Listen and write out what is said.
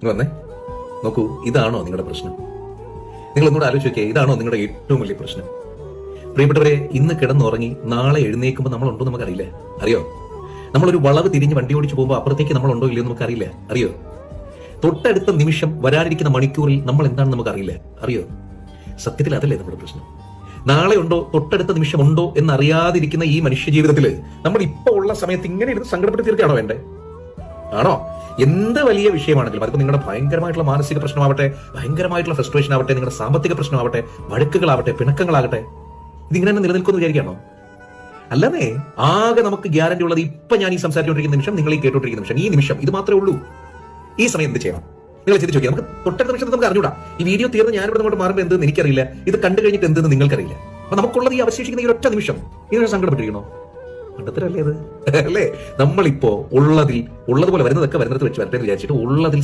വന്നേ, നോക്കൂ, ഇതാണോ നിങ്ങളുടെ പ്രശ്നം? നിങ്ങൾ ഒന്നുകൂടെ ആലോചിച്ച് നോക്കിയേ, ഇതാണോ നിങ്ങളുടെ ഏറ്റവും വലിയ പ്രശ്നം? പ്രിയപ്പെട്ടവരെ, ഇന്ന് കിടന്നുറങ്ങി നാളെ എഴുന്നേൽക്കുമ്പോൾ നമ്മളുണ്ടോ നമുക്കറിയില്ല. അറിയോ? നമ്മളൊരു വളവ് തിരിഞ്ഞ് വണ്ടി ഓടിച്ചു പോകുമ്പോൾ അപ്പുറത്തേക്ക് നമ്മളുണ്ടോ ഇല്ലയോ നമുക്കറിയില്ല. അറിയോ? തൊട്ടടുത്ത നിമിഷം വരാനിരിക്കുന്ന മണിക്കൂറിൽ നമ്മൾ എന്താണെന്ന് നമുക്കറിയില്ല. അറിയോ? സത്യത്തിൽ അതല്ലേ നമ്മുടെ പ്രശ്നം? നാളെ ഉണ്ടോ, തൊട്ടടുത്ത നിമിഷം ഉണ്ടോ എന്നറിയാതിരിക്കുന്ന ഈ മനുഷ്യ ജീവിതത്തിൽ നമ്മൾ ഇപ്പോൾ ഉള്ള സമയത്ത് ഇങ്ങനെ ഇരുന്ന് സങ്കടപ്പെട്ട് തീർക്കുകയാണോ വേണ്ടേ? ആണോ? എന്ത് വലിയ വിഷയമാണെങ്കിലും, അതിപ്പോ നിങ്ങളുടെ ഭയങ്കരമായിട്ടുള്ള മാനസിക പ്രശ്നമാവട്ടെ, ഭയങ്കരമായിട്ടുള്ള ഫ്രസ്ട്രേഷൻ ആവട്ടെ, നിങ്ങളുടെ സാമ്പത്തിക പ്രശ്നമാവട്ടെ, വഴക്കുകളാവട്ടെ, പിണക്കങ്ങളാകട്ടെ, ഇതിങ്ങനെ തന്നെ നിലനിൽക്കുമെന്ന് വിചാരിക്കാണോ? അല്ലതേ, ആകെ നമുക്ക് ഗ്യാരണ്ടി ഉള്ളത് ഇപ്പൊ ഞാൻ ഈ സംസാരിച്ചുകൊണ്ടിരിക്കുന്ന നിമിഷം, നിങ്ങൾ ഈ കേട്ടോണ്ടിരിക്കുന്ന നിമിഷം, ഈ നിമിഷം, ഇത് മാത്രമേ ഉള്ളൂ. ഈ സമയം എന്ത് ചെയ്യണം? നിങ്ങൾ ചിന്തിച്ചു നോക്കിയാൽ നമുക്ക് തൊട്ടടുത്ത നിമിഷത്തിൽ നമുക്ക് അറിഞ്ഞൂടാ. ഈ വീഡിയോ തീർന്ന് ഞാനിവിടെ അങ്ങോട്ട് മാറുമ്പോൾ എന്തെന്ന് എനിക്കറിയില്ല, ഇത് കണ്ടു കഴിഞ്ഞിട്ട് എന്തെന്ന് നിങ്ങൾക്കറിയില്ല. അപ്പൊ നമുക്കുള്ളത് ഈ അവശേഷിക്കുന്ന ഈ ഒറ്റ നിമിഷം. ഇതിനെ സങ്കടപ്പെട്ടിരിക്കണോ? കണ്ടത്തരല്ലേ അത്? അല്ലേ? നമ്മളിപ്പോ ഉള്ളതുപോലെ വരുന്നതൊക്കെ വരുന്നത് വെച്ച് വരട്ടെ എന്ന് വിചാരിച്ചിട്ട് ഉള്ളതിൽ